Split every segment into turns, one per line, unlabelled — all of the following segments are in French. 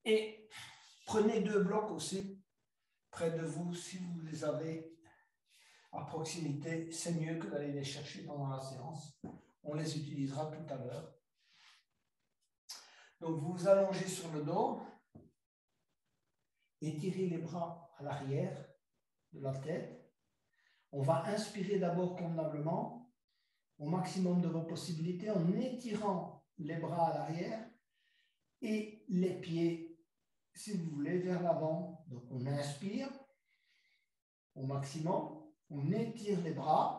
Et prenez 2 blocs aussi près de vous si vous les avez à proximité. C'est mieux que d'aller les chercher pendant la séance. On les utilisera tout à l'heure. Donc vous vous allongez sur le dos, étirez les bras à l'arrière de la tête. On va inspirer d'abord convenablement, au maximum de vos possibilités, en étirant les bras à l'arrière et les pieds, si vous voulez, vers l'avant. Donc on inspire au maximum, on étire les bras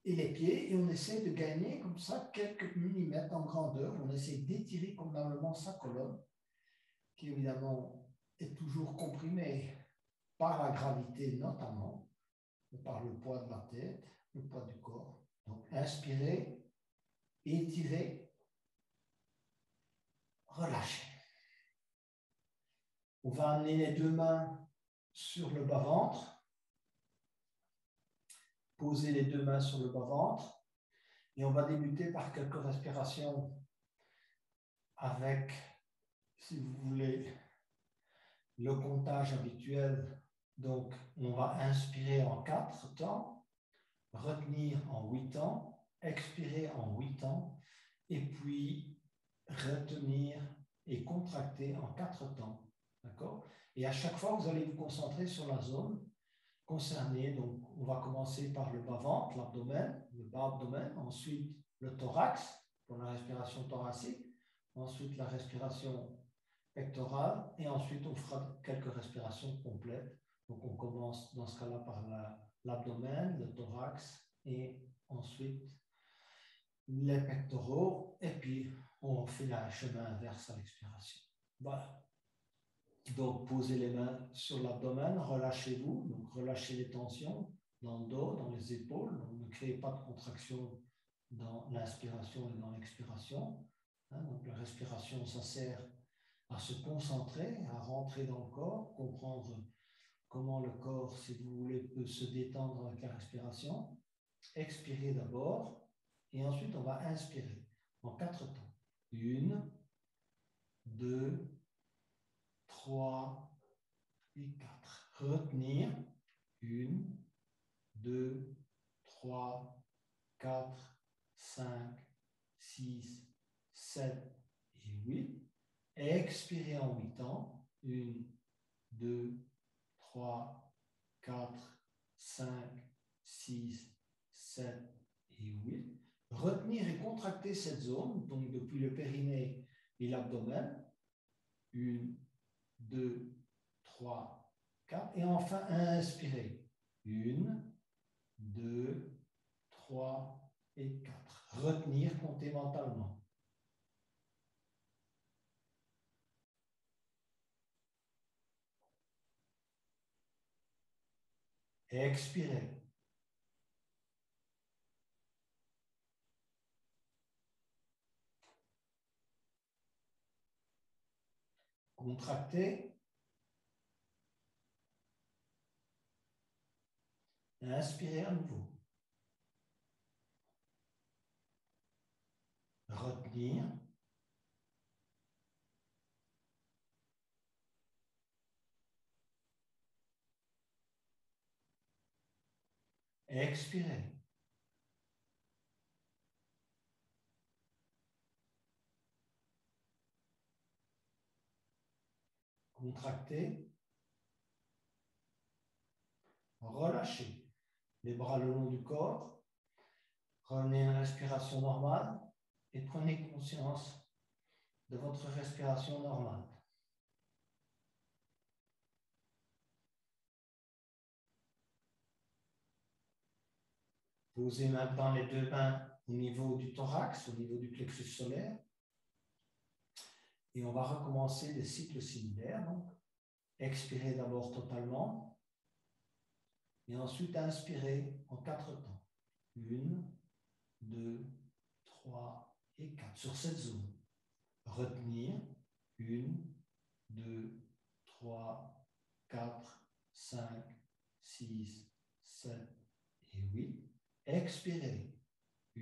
et les pieds et on essaie de gagner comme ça quelques millimètres en grandeur. On essaie d'étirer convenablement sa colonne, qui évidemment est toujours comprimée par la gravité notamment, par le poids de la tête, le poids du corps. Donc inspirez, étirez, relâchez. On va amener les 2 mains sur le bas-ventre, poser les 2 mains sur le bas-ventre et on va débuter par quelques respirations avec, si vous voulez, le comptage habituel. Donc, on va inspirer en 4 temps, retenir en 8 temps, expirer en 8 temps, et puis retenir et contracter en 4 temps. D'accord? Et à chaque fois, vous allez vous concentrer sur la zone concernée. Donc, on va commencer par le bas-ventre, l'abdomen, le bas-abdomen, ensuite le thorax pour la respiration thoracique, ensuite la respiration pectorale, et ensuite on fera quelques respirations complètes. Donc, on commence dans ce cas-là par l'abdomen, le thorax, et ensuite les pectoraux, et puis on fait le chemin inverse à l'expiration. Voilà. Donc, posez les mains sur l'abdomen, relâchez-vous, donc relâchez les tensions dans le dos, dans les épaules. Donc, ne créez pas de contraction dans l'inspiration et dans l'expiration. Donc, la respiration, ça sert à se concentrer, à rentrer dans le corps, comprendre comment le corps, si vous voulez, peut se détendre avec la respiration. Expirez d'abord, et ensuite on va inspirer en 4 temps. 1, 2, 3 et 4. Retenir. 1, 2, 3, 4, 5, 6, 7 et 8. Expirez en 8 temps. 1, 2, 3, 4, 5, 6, 7 et 8. Retenir et contracter cette zone, donc depuis le périnée et l'abdomen. 1, 2, 3, 4. Et enfin, inspirer. 1, 2, 3 et 4. Retenir, compter mentalement. Expirez. Contractez. Inspirez à nouveau. Retenir. Expirez. Contractez. Relâchez les bras le long du corps. Revenez à une respiration normale et prenez conscience de votre respiration normale. Posez maintenant les 2 mains au niveau du thorax, au niveau du plexus solaire. Et on va recommencer des cycles similaires. Donc, expirez d'abord totalement. Et ensuite, inspirez en 4 temps. 1, 2, 3 et 4. Sur cette zone. Retenir. 1, 2, 3, 4, 5, 6, 7 et 8. Expirez. 1,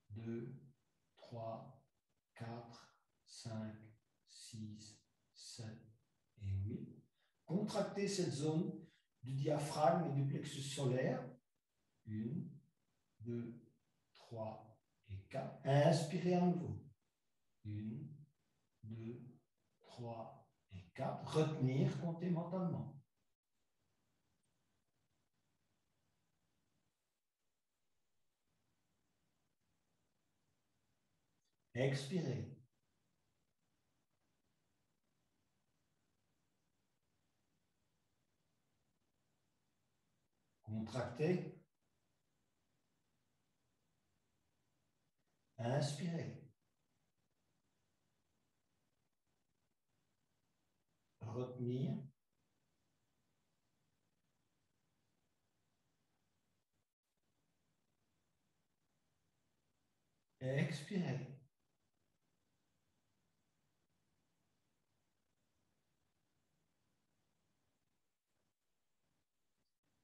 2, 3, 4, 5, 6, contractez cette zone du diaphragme et du plexus solaire. 1, 2, 3 et 4. Inspirez à nouveau. 1, 2, 3 et 4. Retenir, comptez mentalement. Expirez. Contractez. Inspirez. Retenir. Expirez.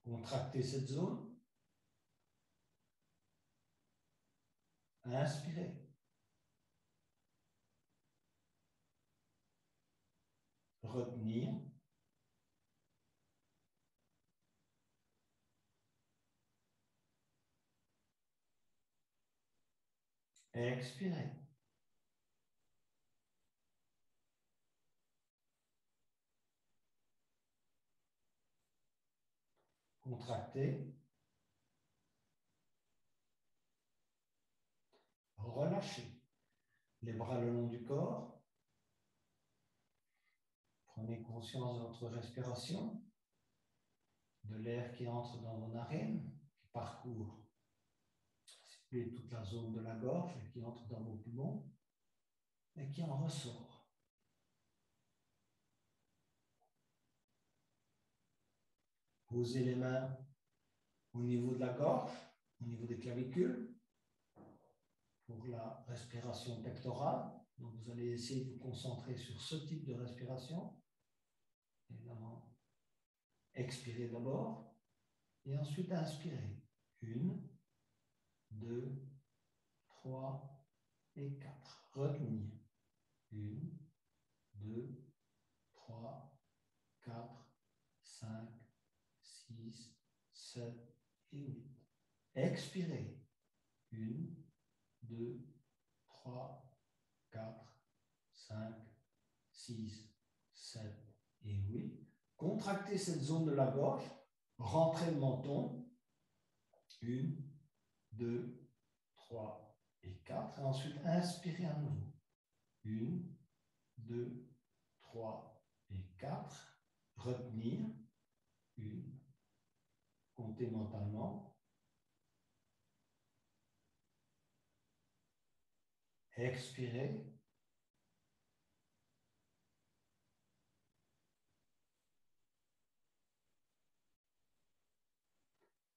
Contractez cette zone. Inspirez. Retenir. Expirez. Contractez. Relâchez. Les bras le long du corps. Prenez conscience de votre respiration, de l'air qui entre dans vos narines, qui parcourt toute la zone de la gorge et qui entre dans vos poumons et qui en ressort. Posez les mains au niveau de la gorge, au niveau des clavicules, pour la respiration pectorale. Donc vous allez essayer de vous concentrer sur ce type de respiration. Évidemment, expirez d'abord et ensuite inspirez. 1, 2, 3 et 4. Retenir. 1, 2, 3, 4, 5, 6, 7 et 8. Expirez. 1, 2, 3, 4, 5, 6, 7 et 8. Contractez cette zone de la gorge. Rentrez le menton. 1, 2, 3 et 4. Et ensuite, inspirez à nouveau. 1, 2, 3 et 4. Retenir. 1. Comptez mentalement. Expirez.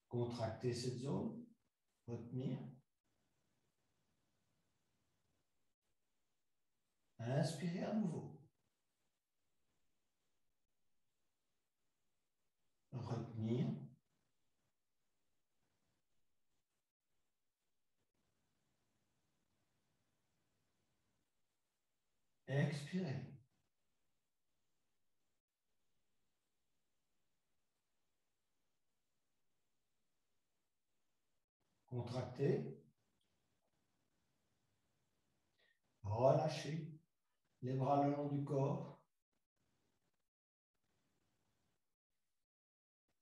Contractez cette zone. Retenir. Inspirez à nouveau. Retenir. Expirez. Contractez. Relâchez. Les bras le long du corps.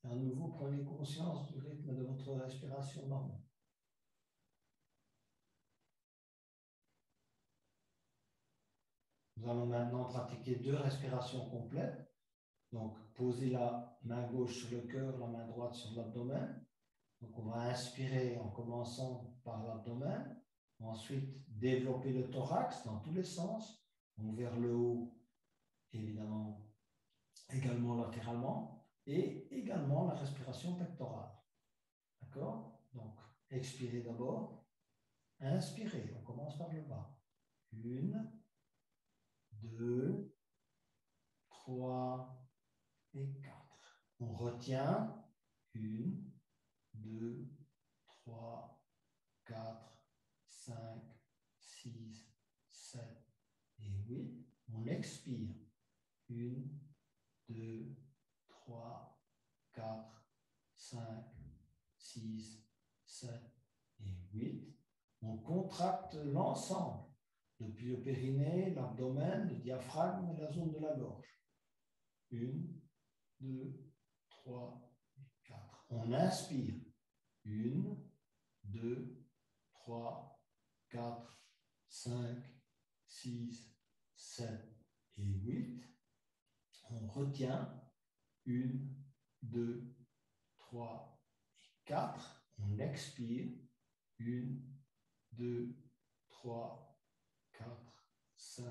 Et à nouveau, prenez conscience du rythme de votre respiration normale. Nous allons maintenant pratiquer 2 respirations complètes. Donc, posez la main gauche sur le cœur, la main droite sur l'abdomen. Donc, on va inspirer en commençant par l'abdomen. Ensuite, développer le thorax dans tous les sens. Donc, vers le haut, évidemment, également latéralement. Et également la respiration pectorale. D'accord? Donc, expirez d'abord. Inspirez. On commence par le bas. 1, 2, 3 et 4. On retient. 1, 2, 3, 4, 5, 6, 7 et 8. On expire. 1, 2, 3, contracte l'ensemble, depuis le périnée, l'abdomen, le diaphragme et la zone de la gorge. 1, 2, 3, 4. On inspire. 1, 2, 3, 4, 5, 6, 7 et 8. On retient. 1, 2, 3 et 4. On expire. 1, 2, 3, 4, 5,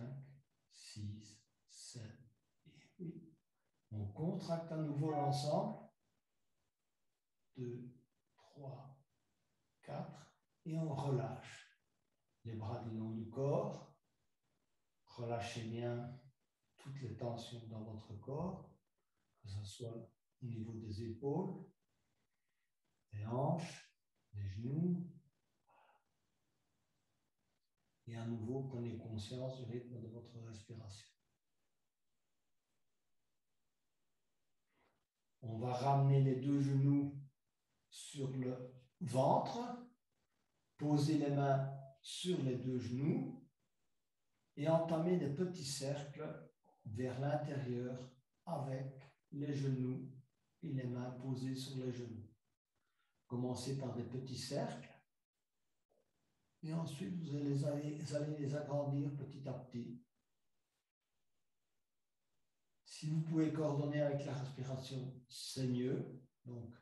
6, 7 et 8. On contracte à nouveau l'ensemble. 2, 3, 4. Et on relâche. Les bras le long du corps. Relâchez bien toutes les tensions dans votre corps, que ce soit au niveau des épaules, des hanches, des genoux. Et à nouveau, prenez conscience du rythme de votre respiration. On va ramener les deux genoux sur le ventre, poser les mains sur les deux genoux et entamer des petits cercles vers l'intérieur avec les genoux et les mains posées sur les genoux. Commencez par des petits cercles et ensuite vous allez les agrandir petit à petit. Si vous pouvez coordonner avec la respiration, c'est mieux. Donc,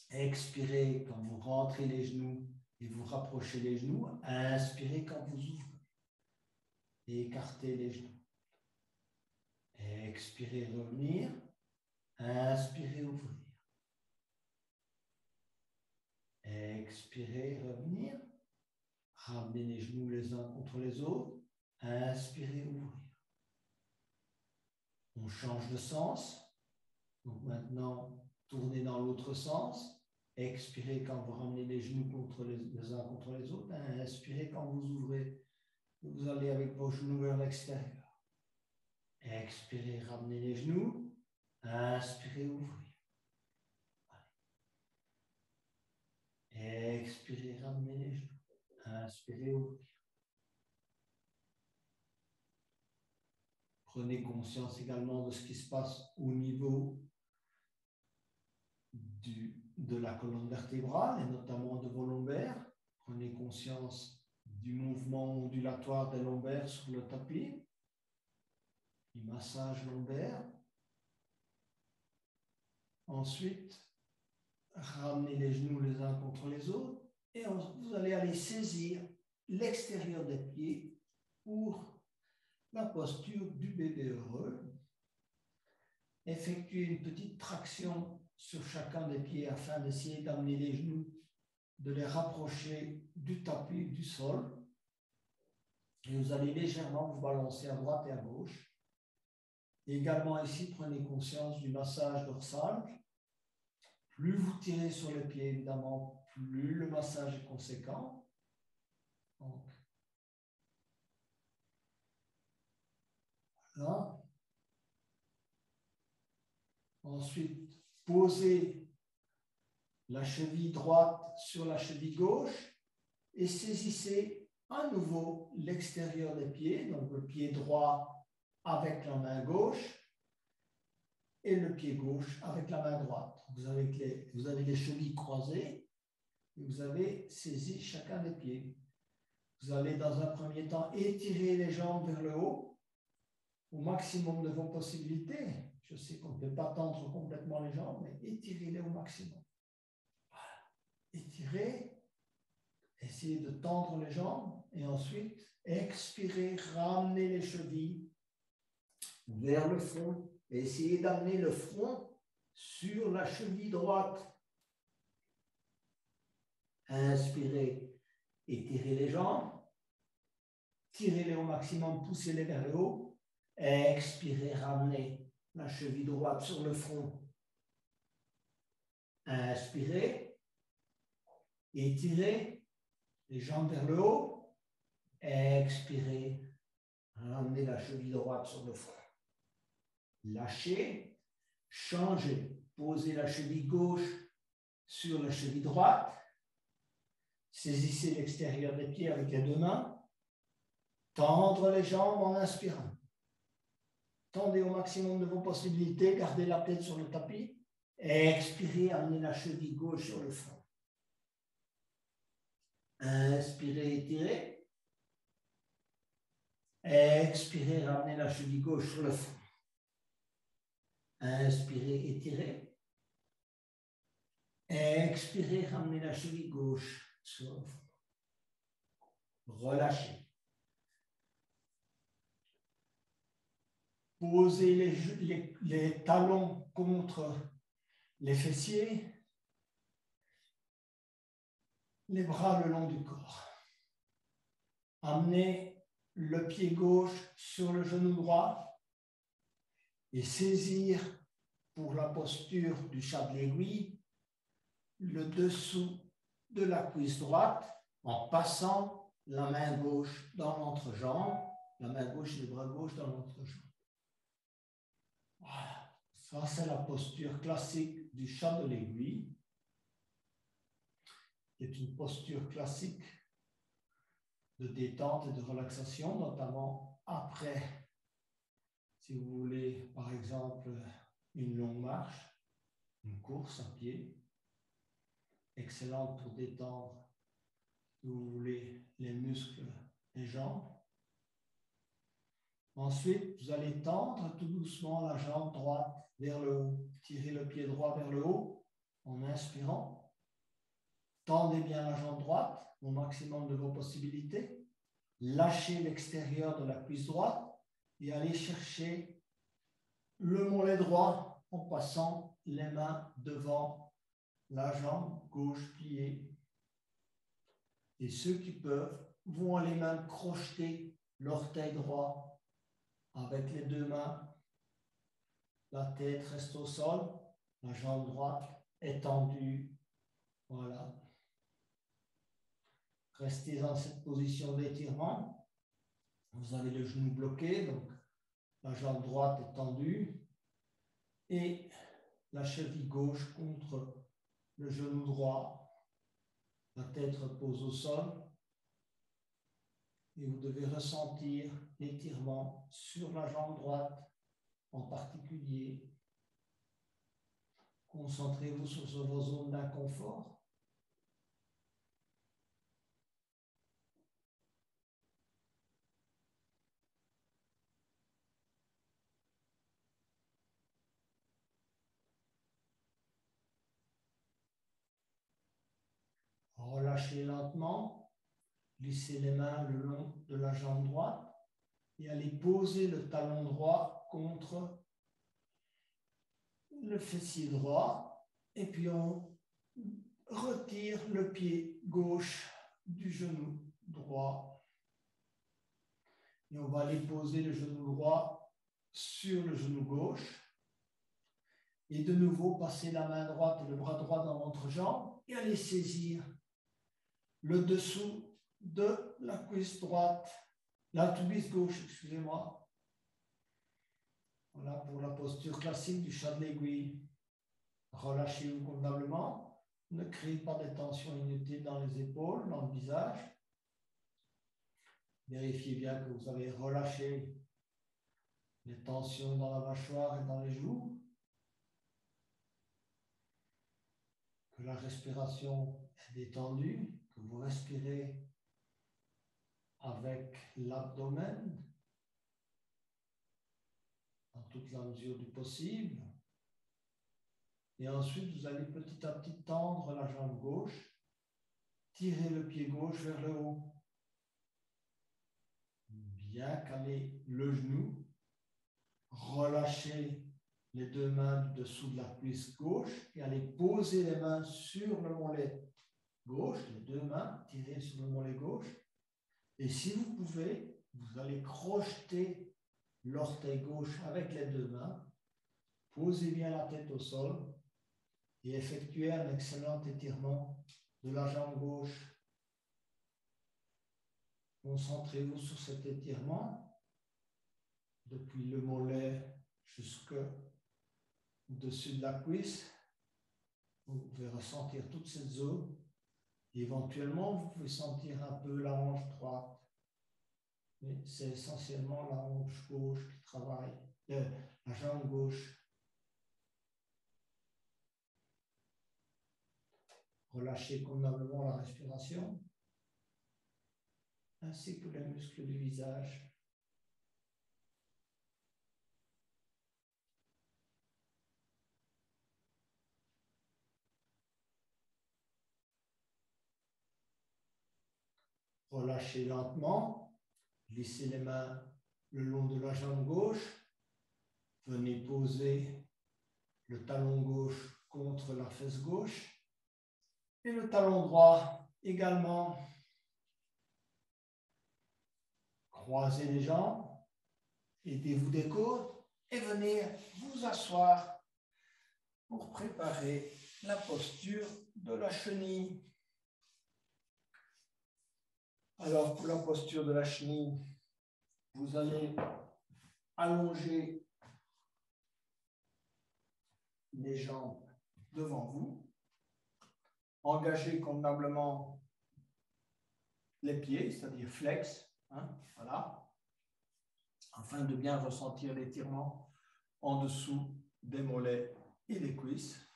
expirez quand vous rentrez les genoux et vous rapprochez les genoux. Inspirez quand vous ouvrez et écartez les genoux. Expirez, revenir. Inspirez, ouvrir. Expirez, revenir. Ramenez les genoux les uns contre les autres. Inspirez, ouvrir. On change de sens. Donc maintenant, tournez dans l'autre sens. Expirez quand vous ramenez les genoux les uns contre les autres. Inspirez quand vous ouvrez. Vous allez avec vos genoux vers l'extérieur. Expirez, ramenez les genoux. Inspirez, ouvrez. Expirez, ramenez les genoux. Inspirez, ouvrez. Prenez conscience également de ce qui se passe au niveau de la colonne vertébrale et notamment de vos lombaires. Prenez conscience du mouvement ondulatoire des lombaires sur le tapis, du massage lombaire. Ensuite, ramenez les genoux les uns contre les autres et vous allez aller saisir l'extérieur des pieds pour la posture du bébé heureux. Effectuez une petite traction sur chacun des pieds afin d'essayer d'amener les genoux, de les rapprocher du tapis, du sol. Et vous allez légèrement vous balancer à droite et à gauche. Et également ici, prenez conscience du massage dorsal. Plus vous tirez sur les pieds, évidemment, plus le massage est conséquent. Donc, voilà. Ensuite, posez la cheville droite sur la cheville gauche et saisissez à nouveau l'extérieur des pieds, donc le pied droit avec la main gauche et le pied gauche avec la main droite. Vous avez les chevilles croisées et vous avez saisi chacun des pieds. Vous allez dans un premier temps étirer les jambes vers le haut au maximum de vos possibilités. Je sais qu'on ne peut pas tendre complètement les jambes, mais étirez-les au maximum. Voilà. Étirez, essayez de tendre les jambes et ensuite expirez, ramenez les chevilles vers le front. Essayez d'amener le front sur la cheville droite. Inspirez, étirez les jambes, tirez-les au maximum, poussez-les vers le haut. Expirez, ramenez la cheville droite sur le front. Inspirez, étirez les jambes vers le haut. Expirez, ramenez la cheville droite sur le front. Lâchez, changez, posez la cheville gauche sur la cheville droite. Saisissez l'extérieur des pieds avec les deux mains. Tendre les jambes en inspirant. Tendez au maximum de vos possibilités. Gardez la tête sur le tapis. Expirez, amenez la cheville gauche sur le front. Inspirez, étirez. Expirez, ramenez la cheville gauche sur le front. Inspirez, étirez. Expirez, ramenez la cheville gauche sur le front. Relâchez. Posez les talons contre les fessiers. Les bras le long du corps. Amenez le pied gauche sur le genou droit et saisir pour la posture du chat de l'aiguille le dessous de la cuisse droite en passant la main gauche dans l'entrejambe, la main gauche et le bras gauche dans l'entrejambe. Voilà, ça c'est la posture classique du chat de l'aiguille. C'est une posture classique de détente et de relaxation, notamment après, si vous voulez, par exemple, une longue marche, une course à pied, excellente pour détendre, si vous voulez, les muscles des jambes. Ensuite, vous allez tendre tout doucement la jambe droite vers le haut. Tirez le pied droit vers le haut en inspirant. Tendez bien la jambe droite au maximum de vos possibilités. Lâchez l'extérieur de la cuisse droite et allez chercher le mollet droit en passant les mains devant la jambe gauche pliée. Et ceux qui peuvent vont aller même crocheter l'orteil droit avec les deux mains. La tête reste au sol, la jambe droite est tendue. Voilà. Restez dans cette position d'étirement. Vous avez le genou bloqué, donc la jambe droite est tendue et la cheville gauche contre le genou droit. La tête repose au sol et vous devez ressentir l'étirement sur la jambe droite en particulier. Concentrez-vous sur vos zones d'inconfort. Relâchez lentement, glissez les mains le long de la jambe droite et allez poser le talon droit contre le fessier droit et puis on retire le pied gauche du genou droit et on va aller poser le genou droit sur le genou gauche et de nouveau passer la main droite et le bras droit dans l'entrejambe et aller saisir le dessous de la cuisse droite, la cuisse gauche, excusez-moi. Voilà pour la posture classique du chat de l'aiguille. Relâchez-vous convenablement. Ne créez pas de tension inutile dans les épaules, dans le visage. Vérifiez bien que vous avez relâché les tensions dans la mâchoire et dans les joues. Que la respiration est détendue, que vous respirez avec l'abdomen dans toute la mesure du possible. Et ensuite, vous allez petit à petit tendre la jambe gauche, tirer le pied gauche vers le haut. Bien caler le genou, relâcher les deux mains dessous de la cuisse gauche et allez poser les mains sur le mollet gauche, les deux mains tirées sur le mollet gauche. Et si vous pouvez, vous allez crocheter l'orteil gauche avec les deux mains, posez bien la tête au sol et effectuez un excellent étirement de la jambe gauche. Concentrez-vous sur cet étirement depuis le mollet jusqu'au-dessus de la cuisse. Vous pouvez ressentir toute cette zone Éventuellement, vous pouvez sentir un peu la hanche droite, mais c'est essentiellement la hanche gauche qui travaille, la jambe gauche. Relâchez convenablement la respiration, ainsi que les muscles du visage. Relâchez lentement, glissez les mains le long de la jambe gauche, venez poser le talon gauche contre la fesse gauche et le talon droit également. Croisez les jambes, aidez-vous des côtes et venez vous asseoir pour préparer la posture de la chenille. Alors, pour la posture de la chenille, vous allez allonger les jambes devant vous, engager convenablement les pieds, c'est-à-dire flex, voilà, afin de bien ressentir l'étirement en dessous des mollets et des cuisses.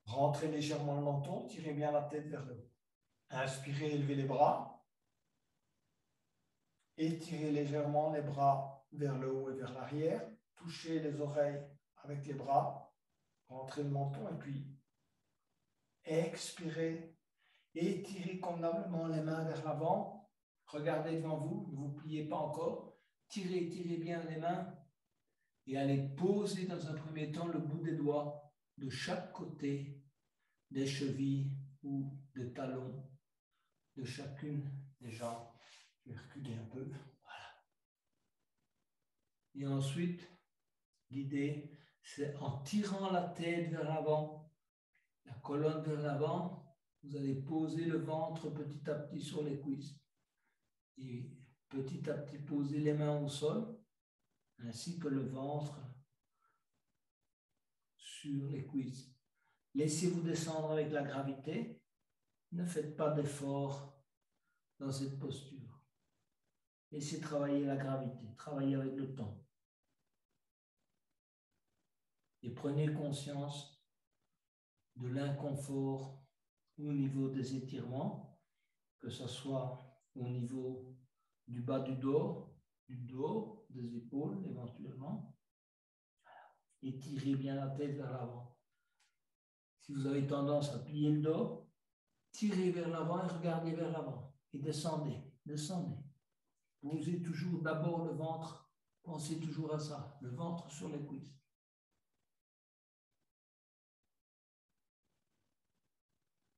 Rentrez légèrement le menton, tirez bien la tête vers le haut. Inspirez, élevez les bras. Étirez légèrement les bras vers le haut et vers l'arrière. Touchez les oreilles avec les bras. Rentrez le menton et puis expirez. Étirez convenablement les mains vers l'avant. Regardez devant vous, ne vous pliez pas encore. Tirez bien les mains et allez poser dans un premier temps le bout des doigts de chaque côté des chevilles ou des talons de chacune des jambes. Je vais reculer un peu. Voilà. Et ensuite, l'idée, c'est en tirant la tête vers l'avant, la colonne vers l'avant, vous allez poser le ventre petit à petit sur les cuisses. Et petit à petit, poser les mains au sol, ainsi que le ventre sur les cuisses. Laissez-vous descendre avec la gravité. Ne faites pas d'effort dans cette posture. Laissez travailler la gravité, travaillez avec le temps. Et prenez conscience de l'inconfort au niveau des étirements, que ce soit au niveau du bas du dos, des épaules éventuellement. Étirez bien la tête vers l'avant. Si vous avez tendance à plier le dos, tirez vers l'avant et regardez vers l'avant. Et descendez. Posez toujours d'abord le ventre. Pensez toujours à ça, le ventre sur les cuisses.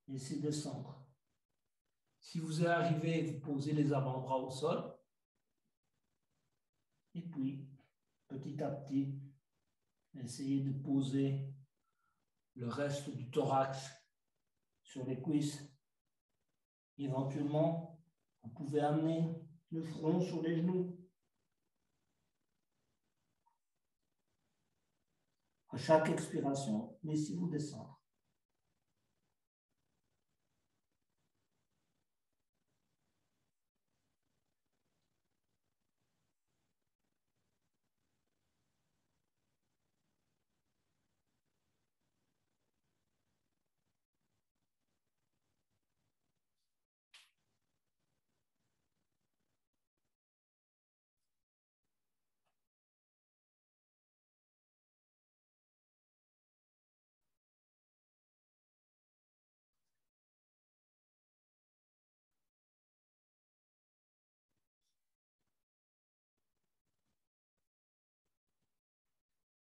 Laissez descendre. Si vous êtes arrivé, vous posez les avant-bras au sol. Et puis, petit à petit, essayez de poser le reste du thorax sur les cuisses. Éventuellement, vous pouvez amener le front sur les genoux. À chaque expiration, laissez-vous descendre.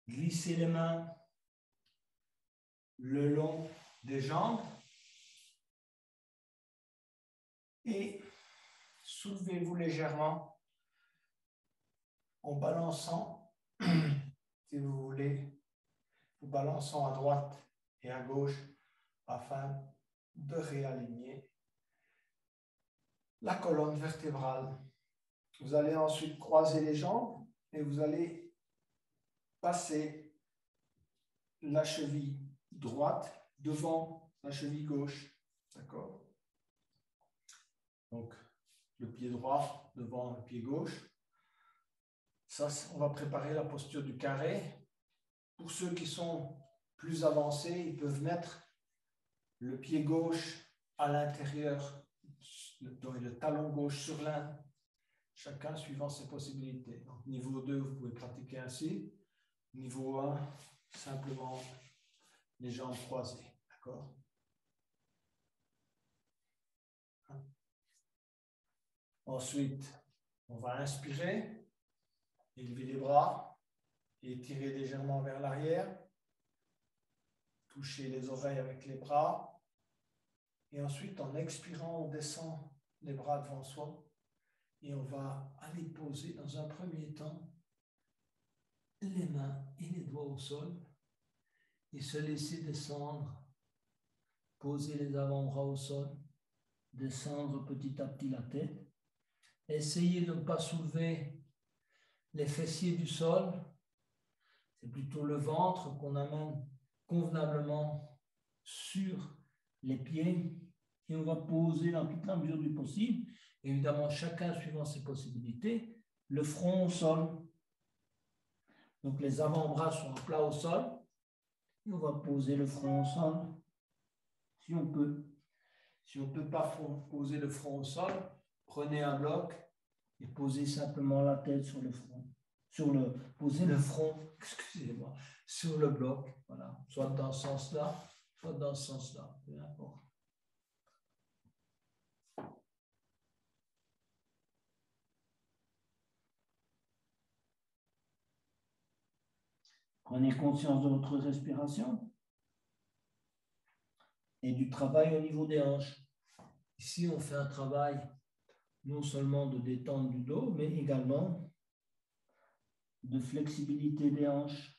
Glissez les mains le long des jambes et soulevez-vous légèrement en balançant, si vous voulez, vous balançant à droite et à gauche afin de réaligner la colonne vertébrale. Vous allez ensuite croiser les jambes et vous allez passer la cheville droite devant la cheville gauche. D'accord? Donc, le pied droit devant le pied gauche. Ça, on va préparer la posture du carré. Pour ceux qui sont plus avancés, ils peuvent mettre le pied gauche à l'intérieur, le talon gauche sur l'un, chacun suivant ses possibilités. Donc, niveau 2, vous pouvez pratiquer ainsi. Niveau 1, simplement les jambes croisées. D'accord? Ensuite, on va inspirer, élever les bras et tirer légèrement vers l'arrière. Toucher les oreilles avec les bras. Et ensuite, en expirant, on descend les bras devant soi. Et on va aller poser dans un premier temps les mains et les doigts au sol et se laisser descendre, poser les avant-bras au sol, descendre petit à petit la tête. Essayez de ne pas soulever les fessiers du sol. C'est plutôt le ventre qu'on amène convenablement sur les pieds et on va poser dans toute la mesure du possible, évidemment chacun suivant ses possibilités, le front au sol. Donc les avant-bras sont à plat au sol et on va poser le front au sol si on peut. Si on ne peut pas poser le front au sol, prenez un bloc et posez simplement la tête sur le front. Posez le front, excusez-moi, sur le bloc, voilà, soit dans ce sens-là, soit dans ce sens-là, peu importe. Prenez conscience de votre respiration et du travail au niveau des hanches. Ici, on fait un travail non seulement de détente du dos, mais également de flexibilité des hanches.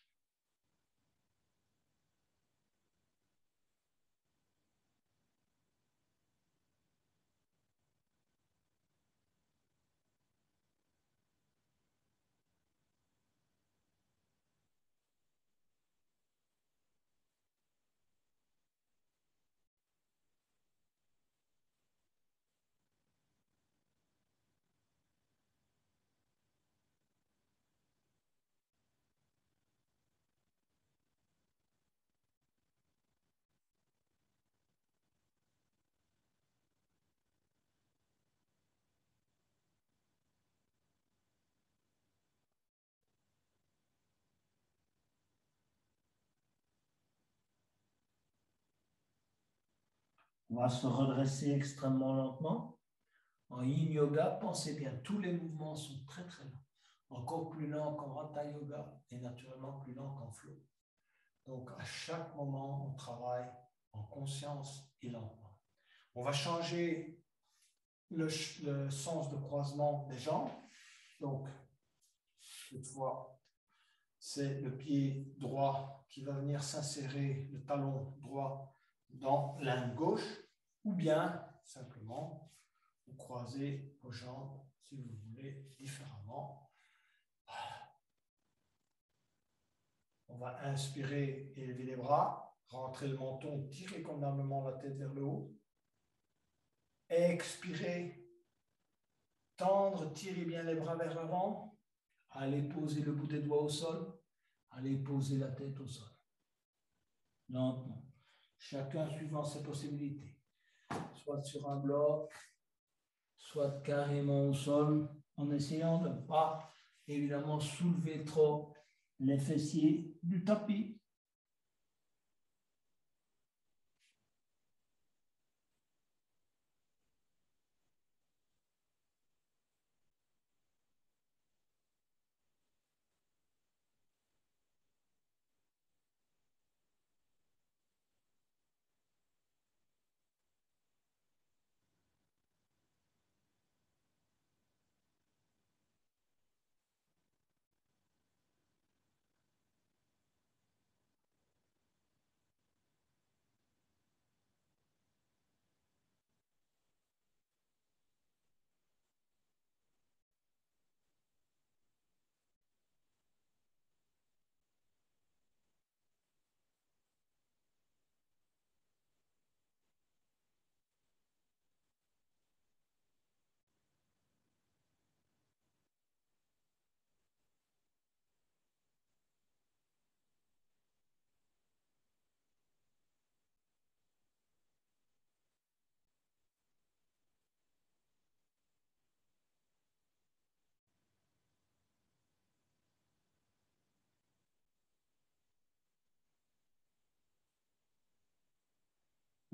On va se redresser extrêmement lentement. En Yin Yoga, pensez bien, tous les mouvements sont très très lents. Encore plus lents qu'en Hatha Yoga et naturellement plus lents qu'en Flow. Donc à chaque moment, on travaille en conscience et lentement. On va changer le sens de croisement des jambes. Donc, cette fois, c'est le pied droit qui va venir s'insérer, le talon droit, dans l'âne gauche, ou bien simplement vous croisez vos jambes si vous voulez différemment. On va inspirer, élever les bras, rentrer le menton, tirer convenablement la tête vers le haut. Expirer, tendre, tirer bien les bras vers l'avant. Allez poser le bout des doigts au sol. Allez poser la tête au sol. Lentement. Chacun suivant ses possibilités. Soit sur un bloc, soit carrément au sol, en essayant de ne pas, évidemment, soulever trop les fessiers du tapis.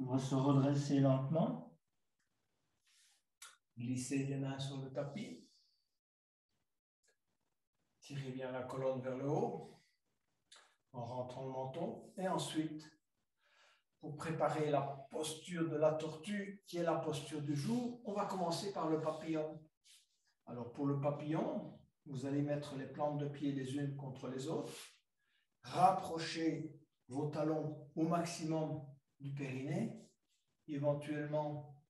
On va se redresser lentement. Glissez les mains sur le tapis. Tirez bien la colonne vers le haut en rentrant le menton. Et ensuite, pour préparer la posture de la tortue, qui est la posture du jour, on va commencer par le papillon. Alors pour le papillon, vous allez mettre les plantes de pied les unes contre les autres, rapprochez vos talons au maximum du périnée, éventuellement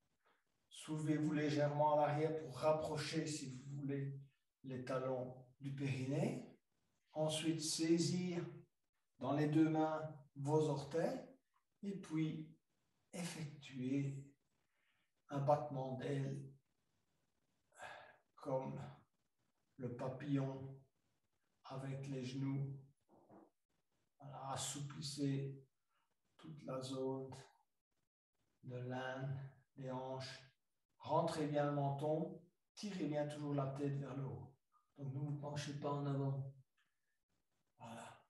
soulevez-vous légèrement à l'arrière pour rapprocher, si vous voulez, les talons du périnée. Ensuite, saisir dans les deux mains vos orteils et puis effectuer un battement d'ailes comme le papillon avec les genoux. Voilà, assouplissez toute la zone de l'âne, des hanches. Rentrez bien le menton, tirez bien toujours la tête vers le haut. Donc ne vous penchez pas en avant. Voilà.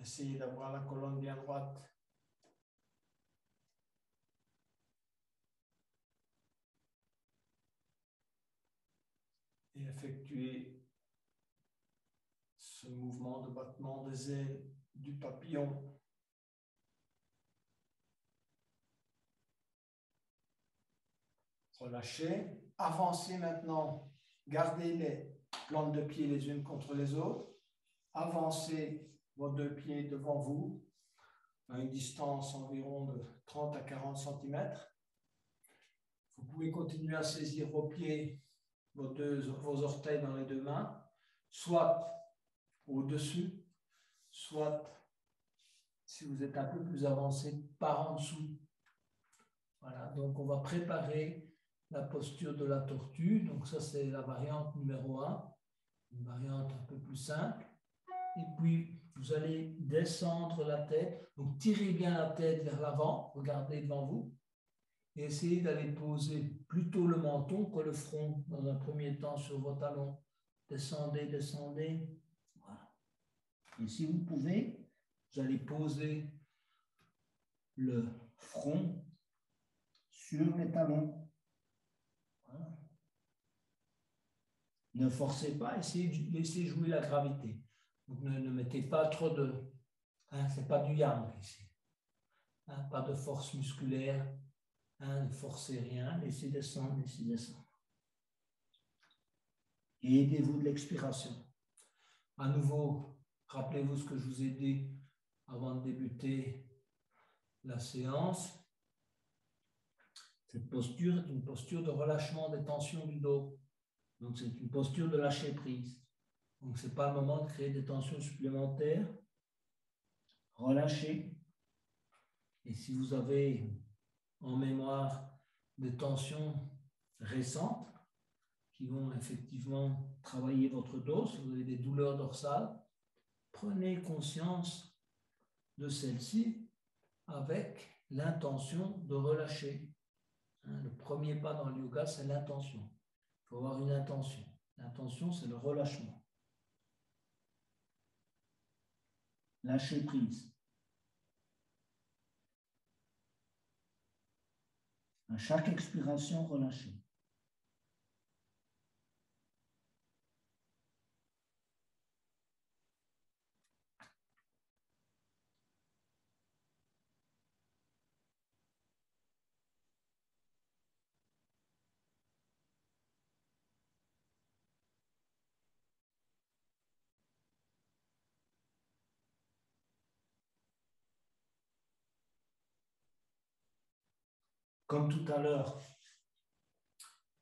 Essayez d'avoir la colonne bien droite. Et effectuez ce mouvement de battement des ailes du papillon. Relâchez. Avancez maintenant. Gardez les plantes de pied les unes contre les autres. Avancez vos deux pieds devant vous à une distance environ de 30 à 40 cm. Vous pouvez continuer à saisir vos pieds, vos orteils dans les deux mains, soit au-dessus, soit, si vous êtes un peu plus avancé, par en dessous. Voilà, donc on va préparer la posture de la tortue. Donc ça, c'est la variante numéro 1, une variante un peu plus simple. Et puis, vous allez descendre la tête. Donc, tirez bien la tête vers l'avant, regardez devant vous. Et essayez d'aller poser plutôt le menton que le front dans un premier temps sur vos talons. Descendez, descendez. Voilà. Et si vous pouvez, vous allez poser le front sur les talons. Voilà. Ne forcez pas, essayez de laisser jouer la gravité. Donc ne mettez pas trop de... ce n'est pas du yang ici. Pas de force musculaire. Ne forcez rien, laissez descendre, laissez descendre. Et aidez-vous de l'expiration. À nouveau, rappelez-vous ce que je vous ai dit avant de débuter la séance. Cette posture est une posture de relâchement des tensions du dos. Donc, c'est une posture de lâcher prise. Donc, ce n'est pas le moment de créer des tensions supplémentaires. Relâchez. Et si vous avez en mémoire des tensions récentes qui vont effectivement travailler votre dos, si vous avez des douleurs dorsales, prenez conscience de celles-ci avec l'intention de relâcher. Le premier pas dans le yoga, c'est l'intention. Il faut avoir une intention. L'intention, c'est le relâchement. Lâcher prise. À chaque expiration, relâchez. Comme tout à l'heure,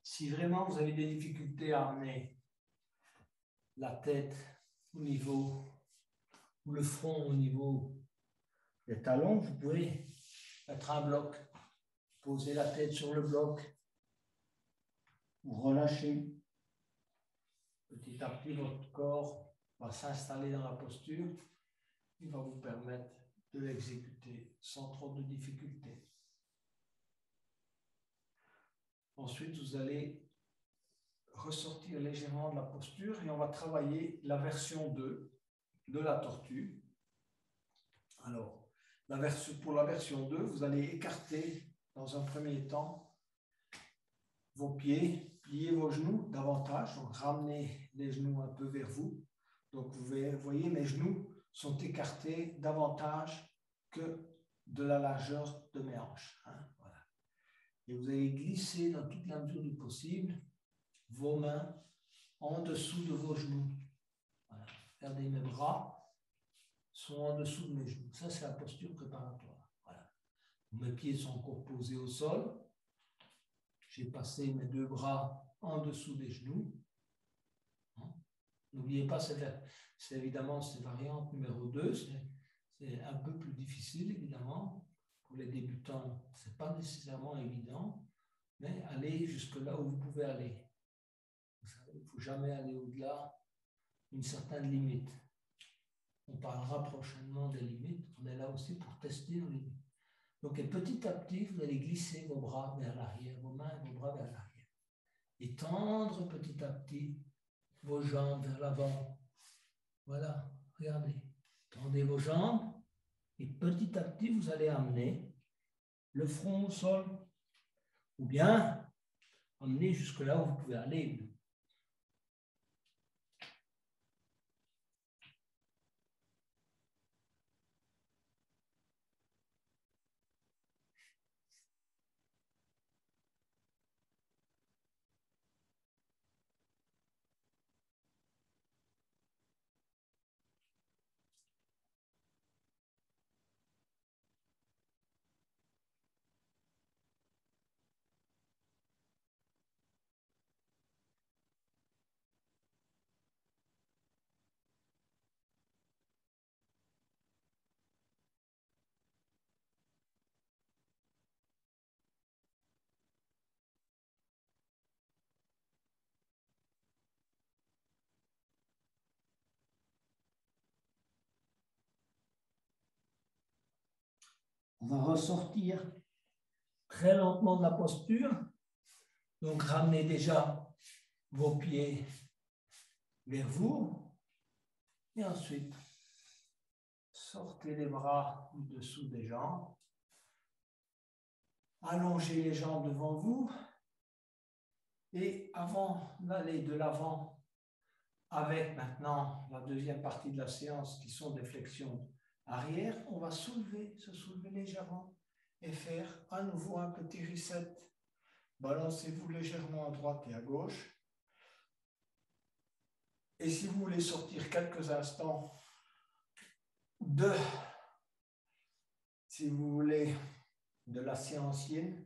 si vraiment vous avez des difficultés à amener la tête au niveau, ou le front au niveau des talons, vous pouvez mettre un bloc, poser la tête sur le bloc, ou relâcher. Petit à petit, votre corps va s'installer dans la posture. Il va vous permettre de l'exécuter sans trop de difficultés. Ensuite, vous allez ressortir légèrement de la posture et on va travailler la version 2 de la tortue Alors, pour la version 2, vous allez écarter dans un premier temps vos pieds, plier vos genoux davantage, donc ramenez les genoux un peu vers vous. Donc vous voyez, mes genoux sont écartés davantage que de la largeur de mes hanches. Hein, voilà. Et vous allez glisser dans toute la mesure du possible vos mains en dessous de vos genoux. Voilà. Regardez, mes bras sont en dessous de mes genoux. Ça, c'est la posture préparatoire. Voilà. Mes pieds sont encore posés au sol. J'ai passé mes deux bras en dessous des genoux. N'oubliez pas, c'est évidemment cette variante numéro 2. C'est un peu plus difficile, évidemment. Pour les débutants, ce n'est pas nécessairement évident, mais allez jusque là où vous pouvez aller. Vous savez, il ne faut jamais aller au-delà d'une certaine limite. On parlera prochainement des limites. On est là aussi pour tester nos limites. Donc, et petit à petit, vous allez glisser vos bras vers l'arrière, vos mains et vos bras vers l'arrière. Et tendre petit à petit vos jambes vers l'avant. Voilà, regardez. Tendez vos jambes et petit à petit, vous allez amener le front au sol. Ou bien, amener jusque là où vous pouvez aller. On va ressortir très lentement de la posture. Donc, ramenez déjà vos pieds vers vous. Et ensuite, sortez les bras au-dessous des jambes. Allongez les jambes devant vous. Et avant d'aller de l'avant avec maintenant la deuxième partie de la séance qui sont des flexions arrière, on va se soulever légèrement et faire à nouveau un petit reset. Balancez-vous légèrement à droite et à gauche. Et si vous voulez sortir quelques instants si vous voulez, de la séance yin,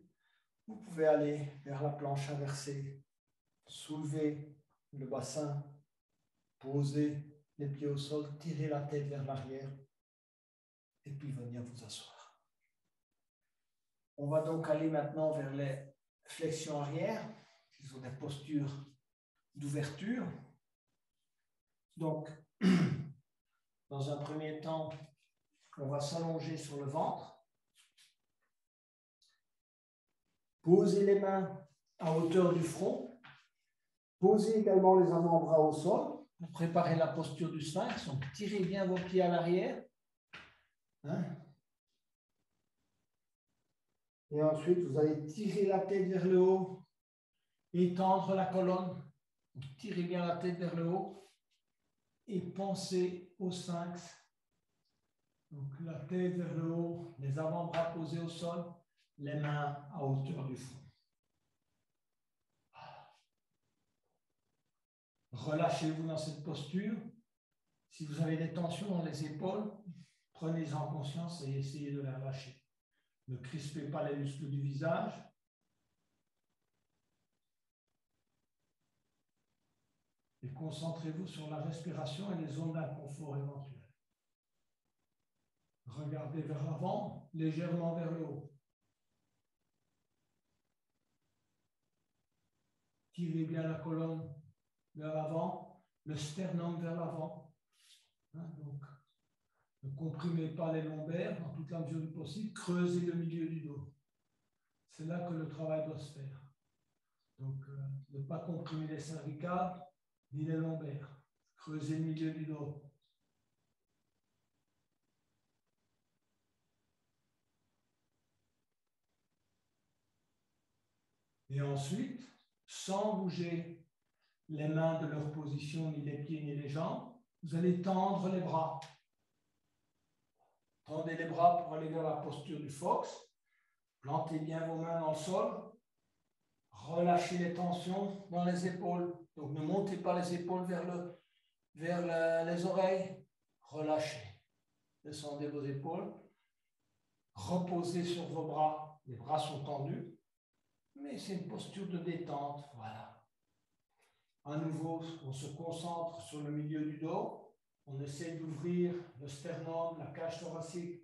vous pouvez aller vers la planche inversée, soulever le bassin, poser les pieds au sol, tirer la tête vers l'arrière et puis venir vous asseoir. On va donc aller maintenant vers les flexions arrière, qui sont des postures d'ouverture. Donc, dans un premier temps, on va s'allonger sur le ventre. Posez les mains à hauteur du front. Posez également les avant-bras au sol pour préparer la posture du sphinx. Donc, tirez bien vos pieds à l'arrière. Hein? Et ensuite, vous allez tirer la tête vers le haut et tendre la colonne. Donc, tirez bien la tête vers le haut et pensez au sphinx. Donc, la tête vers le haut, les avant-bras posés au sol, les mains à hauteur du front. Relâchez-vous dans cette posture. Si vous avez des tensions dans les épaules, prenez-en conscience et essayez de les relâcher. Ne crispez pas les muscles du visage. Et concentrez-vous sur la respiration et les zones d'inconfort éventuelles. Regardez vers l'avant, légèrement vers le haut. Tirez bien la colonne vers l'avant, le sternum vers l'avant. Hein, donc, ne comprimez pas les lombaires dans toute la mesure du possible. Creusez le milieu du dos. C'est là que le travail doit se faire. Donc, ne pas comprimer les cervicales ni les lombaires. Creusez le milieu du dos. Et ensuite, sans bouger les mains de leur position, ni les pieds, ni les jambes, vous allez tendre les bras. Tendez les bras pour aller vers la posture du fox. Plantez bien vos mains dans le sol. Relâchez les tensions dans les épaules. Donc ne montez pas les épaules vers les oreilles. Relâchez. Descendez vos épaules. Reposez sur vos bras. Les bras sont tendus. Mais c'est une posture de détente. Voilà. À nouveau, on se concentre sur le milieu du dos. On essaie d'ouvrir le sternum, la cage thoracique,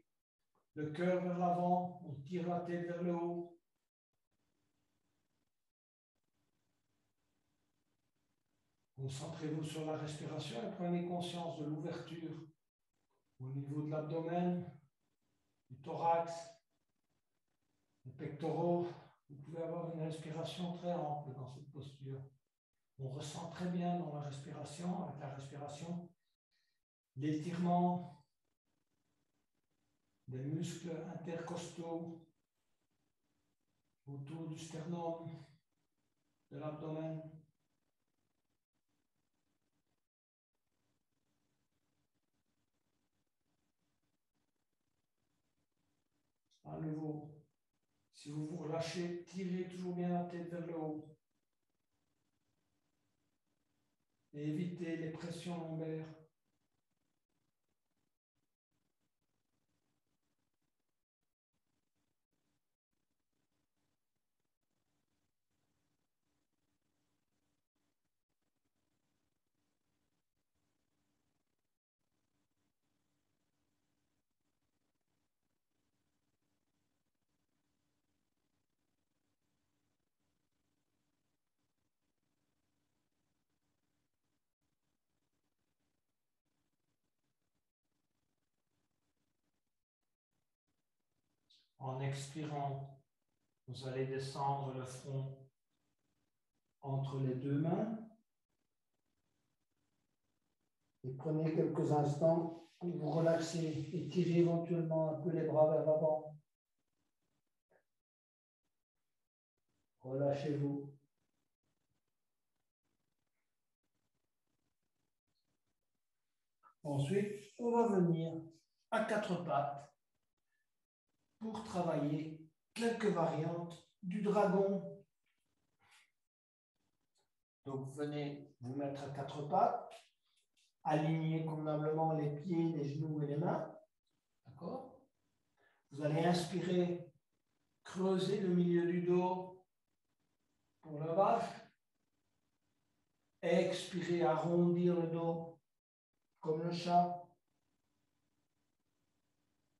le cœur vers l'avant. On tire la tête vers le haut. Concentrez-vous sur la respiration et prenez conscience de l'ouverture au niveau de l'abdomen, du thorax, des pectoraux. Vous pouvez avoir une respiration très ample dans cette posture. On ressent très bien dans la respiration, avec la respiration, l'étirement des muscles intercostaux autour du sternum, de l'abdomen. À nouveau, si vous vous relâchez, tirez toujours bien la tête vers le haut. Et évitez les pressions lombaires. En expirant, vous allez descendre le front entre les deux mains. Et prenez quelques instants pour vous relaxer et tirer éventuellement un peu les bras vers l'avant. Relâchez-vous. Ensuite, on va venir à quatre pattes pour travailler quelques variantes du dragon. Donc, venez vous mettre à quatre pattes, aligner convenablement les pieds, les genoux et les mains. D'accord? Vous allez inspirer, creuser le milieu du dos pour la vache. Expirez, arrondir le dos comme le chat.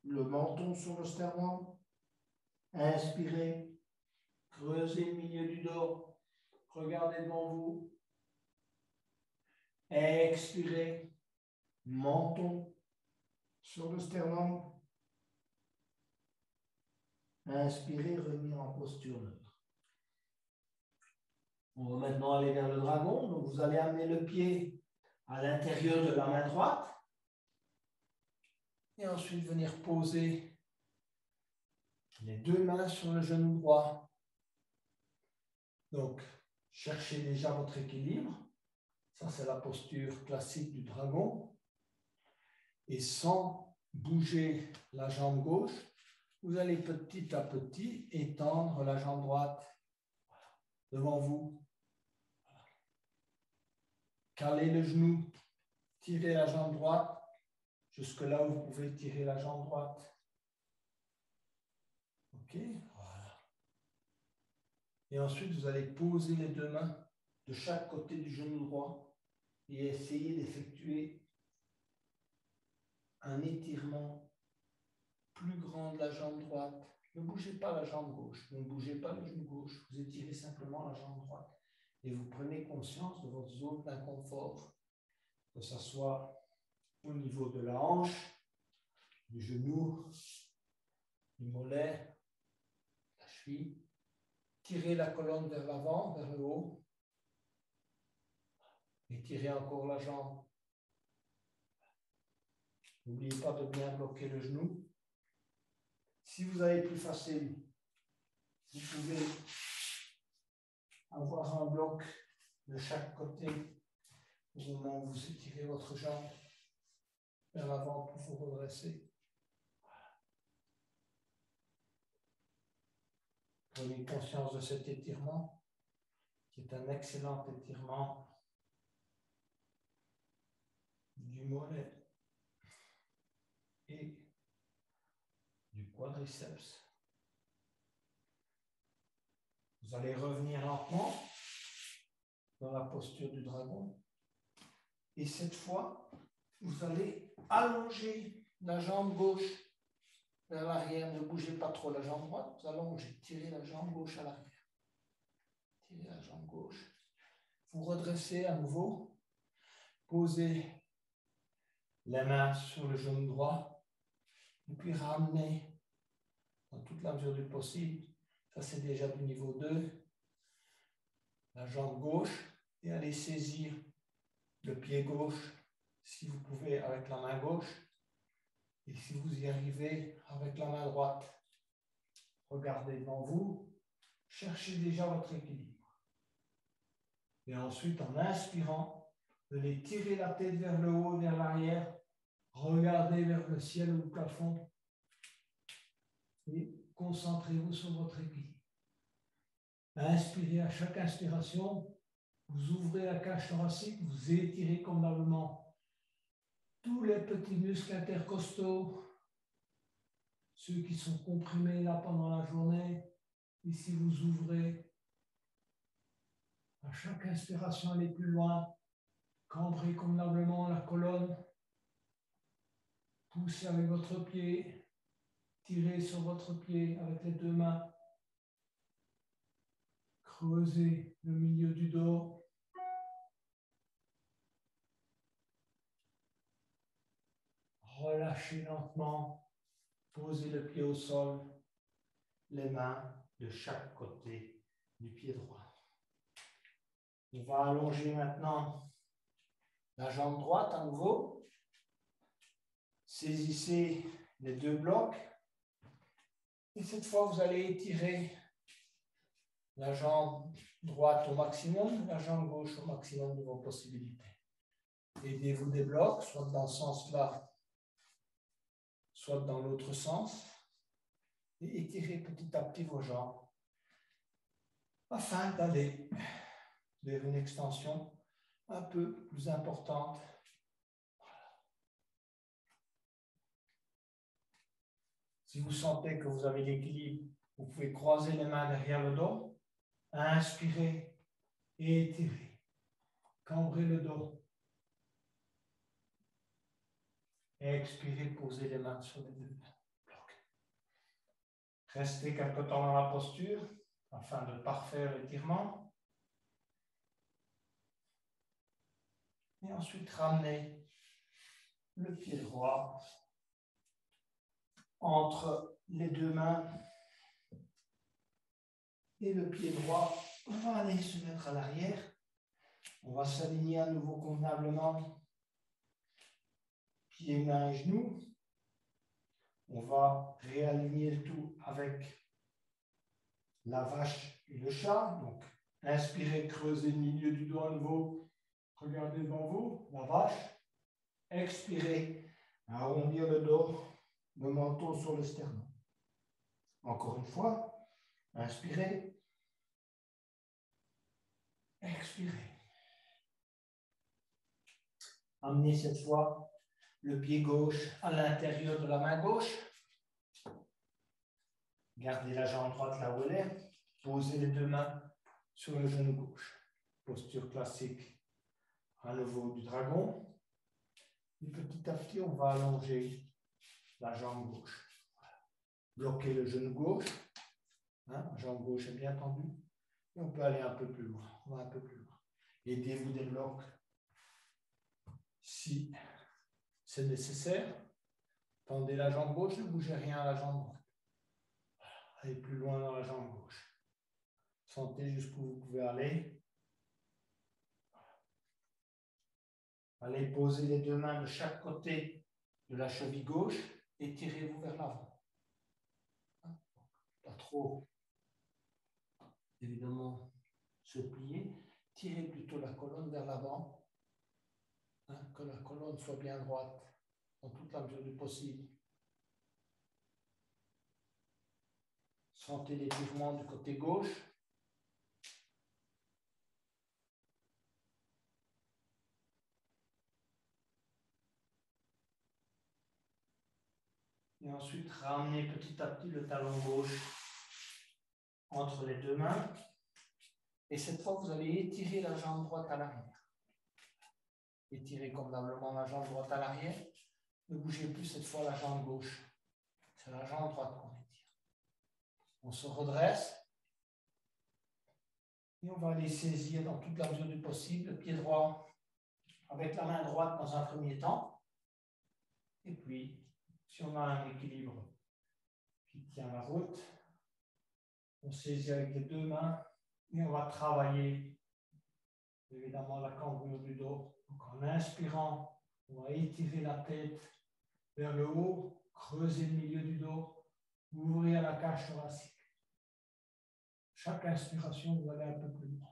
Le menton sur le sternum. Inspirez, creusez le milieu du dos. Regardez devant vous. Expirez, menton sur le sternum. Inspirez, revenir en posture neutre. On va maintenant aller vers le dragon. Donc vous allez amener le pied à l'intérieur de la main droite. Et ensuite venir poser les deux mains sur le genou droit. Donc, cherchez déjà votre équilibre. Ça, c'est la posture classique du dragon. Et sans bouger la jambe gauche, vous allez petit à petit étendre la jambe droite. Voilà. Devant vous. Voilà. Calez le genou. Tirez la jambe droite jusque là où vous pouvez tirer la jambe droite. OK, voilà. Et ensuite, vous allez poser les deux mains de chaque côté du genou droit et essayer d'effectuer un étirement plus grand de la jambe droite. Ne bougez pas la jambe gauche, ne bougez pas le genou gauche, vous étirez simplement la jambe droite et vous prenez conscience de votre zone d'inconfort, que ce soit au niveau de la hanche, du genou, du mollet, la cheville. Tirez la colonne vers l'avant, vers le haut. Et tirez encore la jambe. N'oubliez pas de bien bloquer le genou. Si vous avez plus facile, vous pouvez avoir un bloc de chaque côté au moment où vous étirez votre jambe vers l'avant pour vous redresser. Prenez conscience de cet étirement, qui est un excellent étirement du mollet et du quadriceps. Vous allez revenir lentement dans la posture du dragon. Et cette fois, vous allez allonger la jambe gauche vers l'arrière. Ne bougez pas trop la jambe droite. Vous allongez. Tirez la jambe gauche à l'arrière. Tirez la jambe gauche. Vous redressez à nouveau. Posez les mains sur le genou droit. Et puis ramenez dans toute la mesure du possible. Ça, c'est déjà du niveau 2. La jambe gauche. Et allez saisir le pied gauche, si vous pouvez, avec la main gauche. Et si vous y arrivez, avec la main droite. Regardez devant vous. Cherchez déjà votre équilibre. Et ensuite, en inspirant, vous allez tirer la tête vers le haut, vers l'arrière. Regardez vers le ciel ou le plafond. Et concentrez-vous sur votre équilibre. Inspirez à chaque inspiration. Vous ouvrez la cage thoracique, vous étirez convenablement tous les petits muscles intercostaux, ceux qui sont comprimés là pendant la journée. Ici, vous ouvrez. À chaque inspiration, allez plus loin. Cambrez convenablement la colonne. Poussez avec votre pied. Tirez sur votre pied avec les deux mains. Creusez le milieu du dos. Relâchez lentement. Posez le pied au sol. Les mains de chaque côté du pied droit. On va allonger maintenant la jambe droite à nouveau. Saisissez les deux blocs. Et cette fois, vous allez étirer la jambe droite au maximum, la jambe gauche au maximum de vos possibilités. Aidez-vous des blocs, soit dans ce sens-là, soit dans l'autre sens. Et étirez petit à petit vos jambes afin d'aller vers une extension un peu plus importante. Si vous sentez que vous avez l'équilibre, vous pouvez croiser les mains derrière le dos. Inspirez et étirez. Cambrez le dos. Expirez, posez les mains sur les deux blocs. Restez quelque temps dans la posture afin de parfaire l'étirement. Et ensuite, ramenez le pied droit entre les deux mains. Et le pied droit va aller se mettre à l'arrière. On va s'aligner à nouveau convenablement. Pieds, mains et genoux. On va réaligner le tout avec la vache et le chat. Donc, inspirez, creusez le milieu du dos à nouveau. Regardez devant vous, la vache. Expirez, arrondir le dos, le menton sur le sternum. Encore une fois, inspirez. Expirez. Amenez cette fois le pied gauche à l'intérieur de la main gauche. Gardez la jambe droite là où elle est. Posez les deux mains sur le genou gauche. Posture classique à nouveau du dragon. Et petit à petit, on va allonger la jambe gauche. Voilà. Bloquez le genou gauche. La jambe gauche est bien tendue. Et on peut aller un peu plus loin. On va un peu plus loin. Aidez-vous des blocs si c'est nécessaire. Tendez la jambe gauche, ne bougez rien à la jambe droite. Allez plus loin dans la jambe gauche. Sentez jusqu'où vous pouvez aller. Allez poser les deux mains de chaque côté de la cheville gauche et tirez-vous vers l'avant. Pas trop, évidemment, se plier. Tirez plutôt la colonne vers l'avant, hein, que la colonne soit bien droite, dans toute la mesure du possible. Sentez l'étirement du côté gauche. Et ensuite, ramenez petit à petit le talon gauche entre les deux mains. Et cette fois, vous allez étirer la jambe droite à l'arrière. Étirez convenablement la jambe droite à l'arrière. Ne bougez plus cette fois la jambe gauche. C'est la jambe droite qu'on étire. On se redresse. Et on va aller saisir dans toute la mesure du possible le pied droit avec la main droite dans un premier temps. Et puis, si on a un équilibre qui tient la route, on saisit avec les deux mains et on va travailler évidemment la cambrure du dos. Donc en inspirant, on va étirer la tête vers le haut, creuser le milieu du dos, ouvrir la cage thoracique. Chaque inspiration, vous allez un peu plus loin.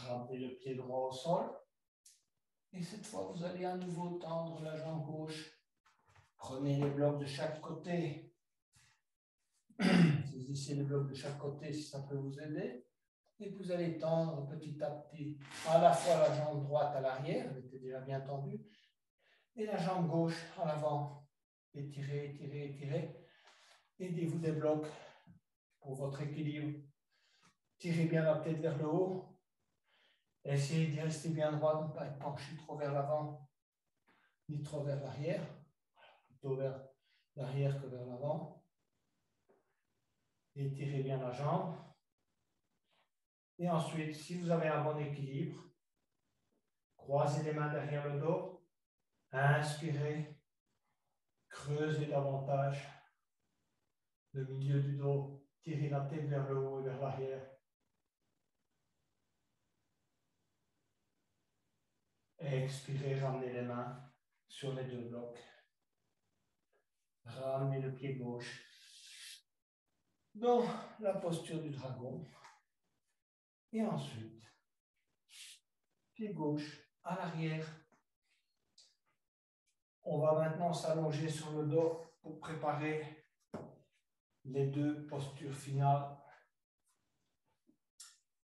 Ramenez le pied droit au sol. Et cette fois, vous allez à nouveau tendre la jambe gauche. Prenez les blocs de chaque côté. Saisissez les blocs de chaque côté si ça peut vous aider. Et vous allez tendre petit à petit à la fois la jambe droite à l'arrière, elle était déjà bien tendue, et la jambe gauche à l'avant. Étirez, étirez, étirez. Aidez-vous des blocs pour votre équilibre. Tirez bien la tête vers le haut. Essayez d'y rester bien droit, de ne pas être penché trop vers l'avant, ni trop vers l'arrière. Plutôt vers l'arrière que vers l'avant. Étirez bien la jambe. Et ensuite, si vous avez un bon équilibre, croisez les mains derrière le dos. Inspirez. Creusez davantage le milieu du dos. Tirez la tête vers le haut et vers l'arrière. Expirez, ramenez les mains sur les deux blocs. Ramenez le pied gauche dans la posture du dragon. Et ensuite, pied gauche à l'arrière. On va maintenant s'allonger sur le dos pour préparer les deux postures finales.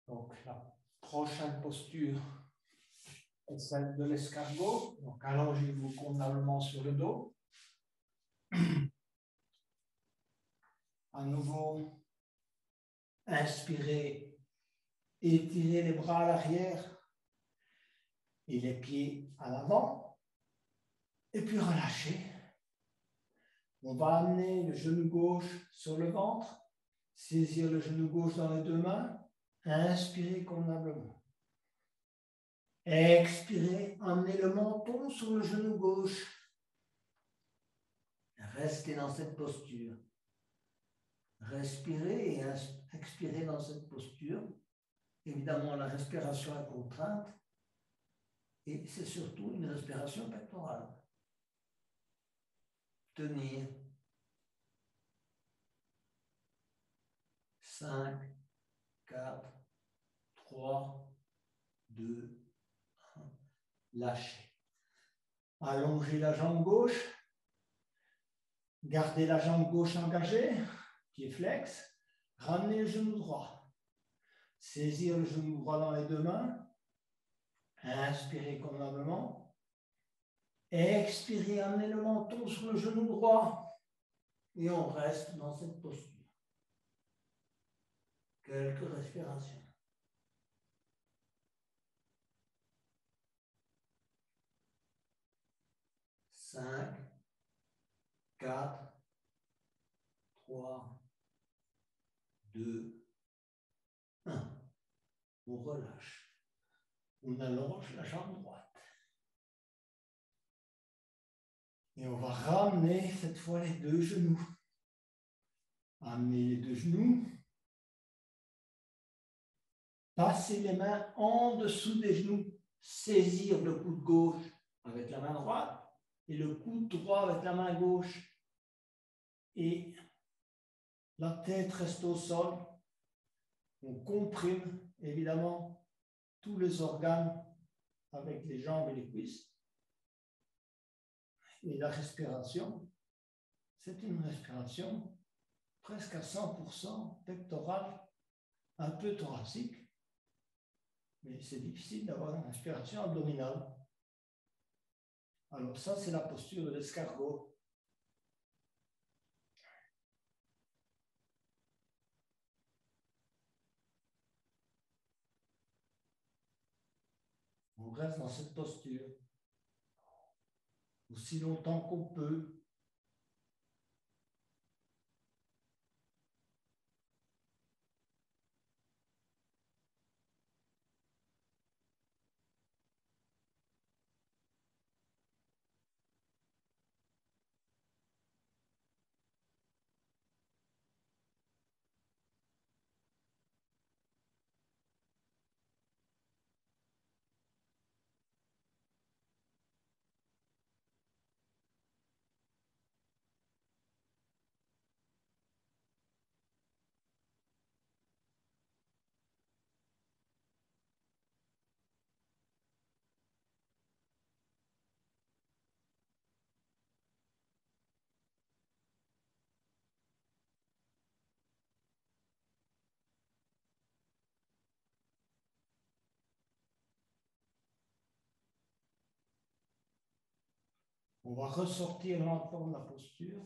Donc, la prochaine posture est celle de l'escargot. Donc, allongez-vous convenablement sur le dos. À nouveau, inspirez, étirez les bras à l'arrière et les pieds à l'avant. Et puis relâchez. On va amener le genou gauche sur le ventre, saisir le genou gauche dans les deux mains, inspirez convenablement. Expirez, emmenez le menton sur le genou gauche. Restez dans cette posture. Respirez et expirez dans cette posture. Évidemment, la respiration est contrainte et c'est surtout une respiration pectorale. Tenir. 5, 4, 3, 2, 1. Lâchez. Allongez la jambe gauche. Gardez la jambe gauche engagée, pied flex. Ramenez le genou droit. Saisir le genou droit dans les deux mains. Inspirez convenablement. Expirez, amenez le menton sur le genou droit. Et on reste dans cette posture. Quelques respirations. Cinq, 4, 3, 2, 1. on relâche. On allonge la jambe droite. Et on va ramener cette fois les deux genoux. Amener les deux genoux. Passer les mains en dessous des genoux. Saisir le coude gauche avec la main droite et le coude droit avec la main gauche. Et la tête reste au sol. On comprime évidemment tous les organes avec les jambes et les cuisses. Et la respiration, c'est une respiration presque à 100% pectorale, un peu thoracique, mais c'est difficile d'avoir une respiration abdominale. Alors ça, c'est la posture de l'escargot. On reste dans cette posture aussi longtemps qu'on peut. On va ressortir lentement de la posture.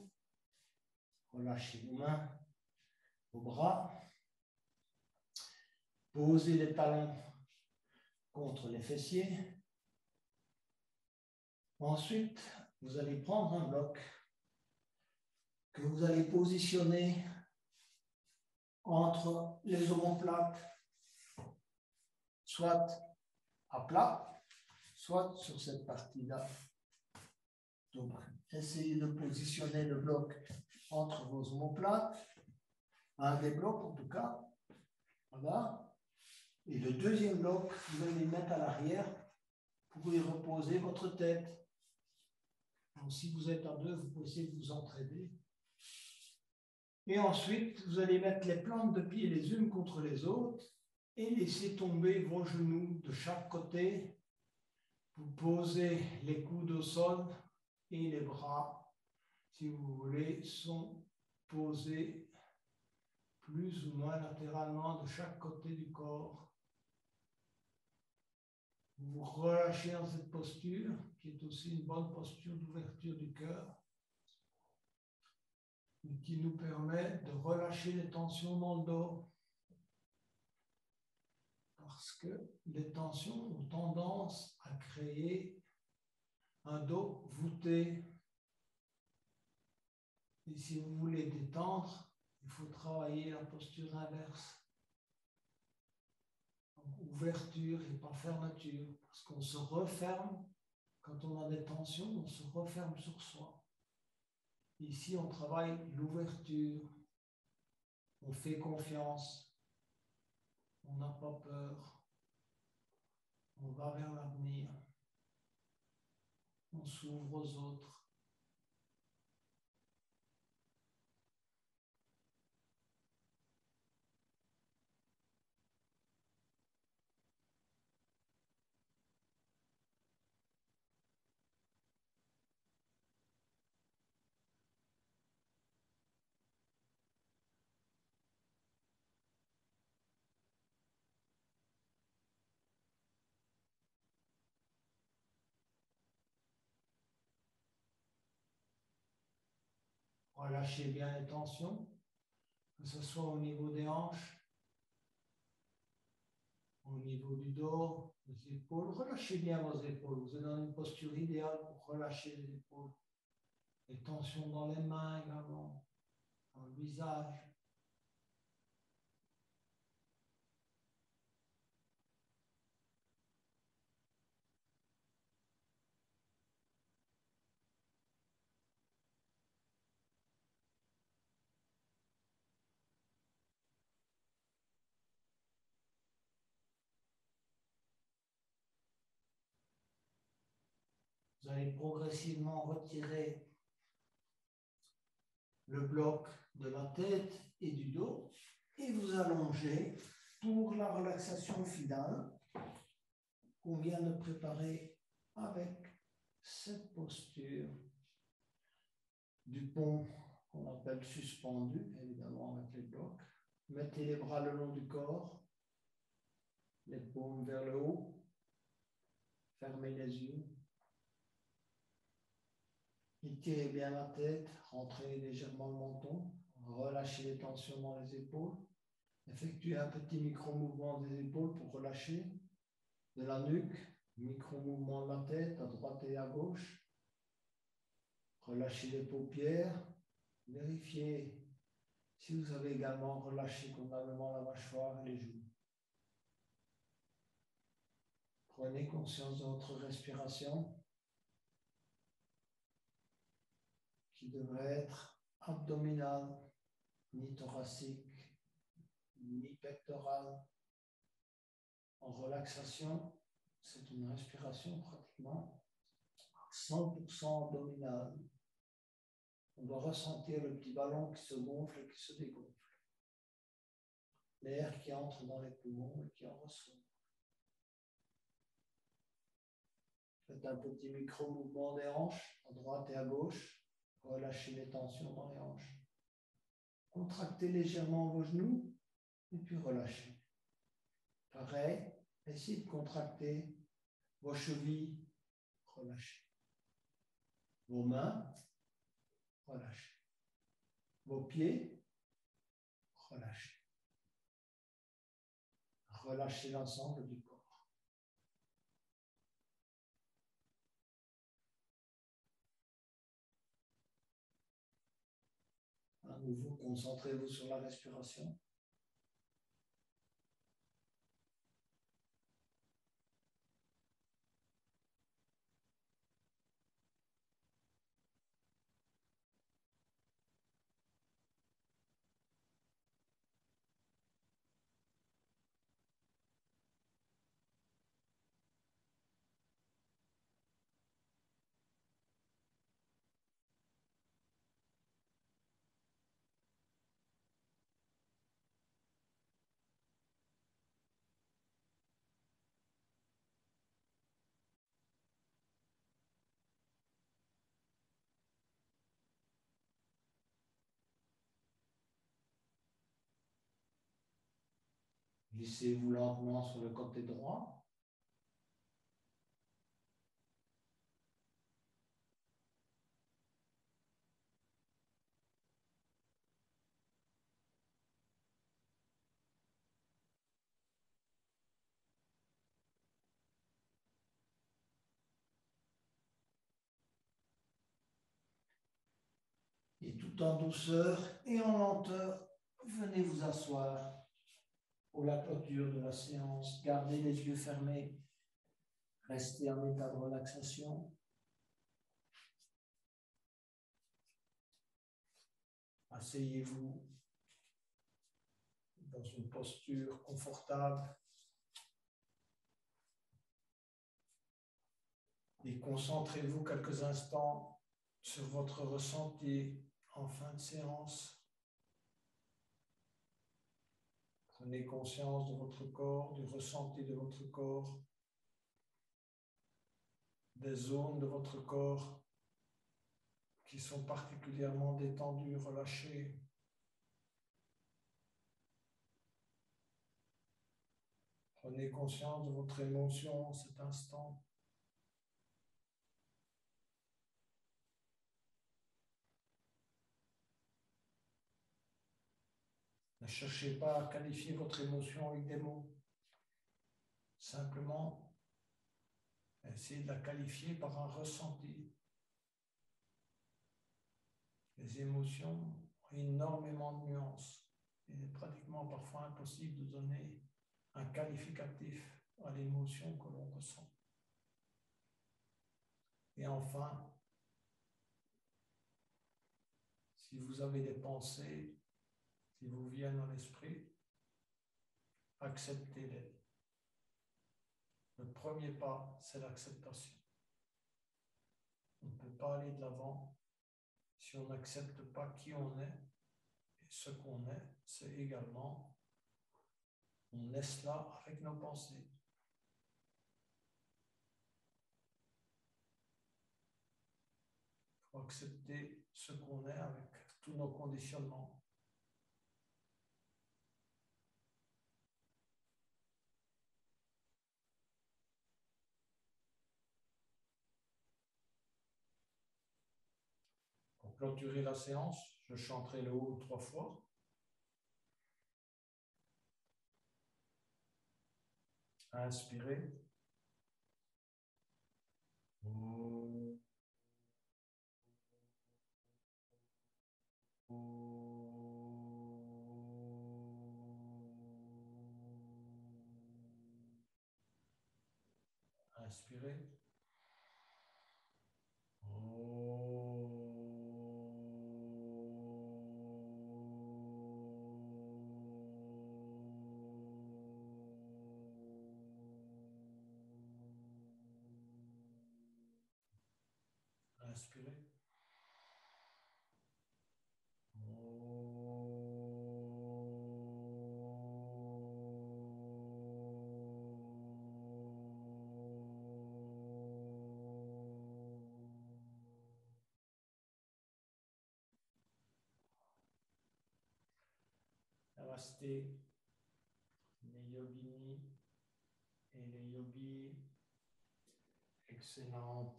Relâchez vos mains, vos bras. Posez les talons contre les fessiers. Ensuite, vous allez prendre un bloc que vous allez positionner entre les omoplates, soit à plat, soit sur cette partie-là. Donc, essayez de positionner le bloc entre vos omoplates, un des blocs en tout cas, voilà. Et le deuxième bloc, vous allez le mettre à l'arrière pour y reposer votre tête. Donc, si vous êtes à deux, vous pouvez essayer de vous entraider. Et ensuite, vous allez mettre les plantes de pied les unes contre les autres et laisser tomber vos genoux de chaque côté. Vous posez les coudes au sol et les bras, si vous voulez, sont posés plus ou moins latéralement de chaque côté du corps. Vous relâchez dans cette posture, qui est aussi une bonne posture d'ouverture du cœur, qui nous permet de relâcher les tensions dans le dos. Parce que les tensions ont tendance à créer un dos voûté. Et si vous voulez détendre, il faut travailler la posture inverse. Donc, ouverture et pas fermeture. Parce qu'on se referme, quand on a des tensions, on se referme sur soi. Ici, on travaille l'ouverture. On fait confiance. On n'a pas peur. On va vers l'avenir. On s'ouvre aux autres. Relâchez bien les tensions, que ce soit au niveau des hanches, au niveau du dos, des épaules. Relâchez bien vos épaules. Vous êtes dans une posture idéale pour relâcher les épaules. Les tensions dans les mains également, dans le visage. allez progressivement retirer le bloc de la tête et du dos et vous allongez pour la relaxation finale qu'on vient de préparer avec cette posture du pont qu'on appelle suspendu, évidemment avec les blocs. Mettez les bras le long du corps, les paumes vers le haut, fermez les yeux. Étirez bien la tête, rentrez légèrement le menton, relâchez les tensions dans les épaules. Effectuez un petit micro-mouvement des épaules pour relâcher de la nuque, micro-mouvement de la tête à droite et à gauche. Relâchez les paupières. Vérifiez si vous avez également relâché convenablement la mâchoire et les joues. Prenez conscience de votre respiration qui devrait être abdominale, ni thoracique, ni pectorale. En relaxation, c'est une respiration pratiquement 100% abdominale. On doit ressentir le petit ballon qui se gonfle et qui se dégonfle. L'air qui entre dans les poumons et qui en ressort. Faites un petit micro-mouvement des hanches, à droite et à gauche. Relâchez les tensions dans les hanches. Contractez légèrement vos genoux et puis relâchez. Pareil, essayez de contracter vos chevilles, relâchez. Vos mains, relâchez. Vos pieds, relâchez. Relâchez l'ensemble du corps. À nouveau, concentrez-vous sur la respiration. Glissez-vous lentement sur le côté droit. Et tout en douceur et en lenteur, venez vous asseoir pour la clôture de la séance. Gardez les yeux fermés. Restez en état de relaxation. Asseyez-vous dans une posture confortable et concentrez-vous quelques instants sur votre ressenti en fin de séance. Prenez conscience de votre corps, du ressenti de votre corps, des zones de votre corps qui sont particulièrement détendues, relâchées. Prenez conscience de votre émotion en cet instant. Ne cherchez pas à qualifier votre émotion avec des mots. Simplement, essayez de la qualifier par un ressenti. Les émotions ont énormément de nuances. Il est pratiquement parfois impossible de donner un qualificatif à l'émotion que l'on ressent. Et enfin, si vous avez des pensées qui vous viennent à l'esprit, acceptez-les. Le premier pas, c'est l'acceptation. On ne peut pas aller de l'avant si on n'accepte pas qui on est. Et ce qu'on est, c'est également, on est cela avec nos pensées. Il faut accepter ce qu'on est avec tous nos conditionnements. Pour clôturer la séance, je chanterai le haut 3 fois. Inspirez. Inspirez. Inspirez. Namasté, les yoginis et les yogis. Excellente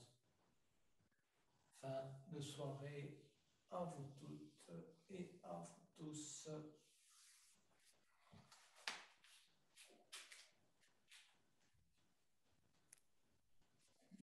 fin de soirée à vous toutes et à vous tous.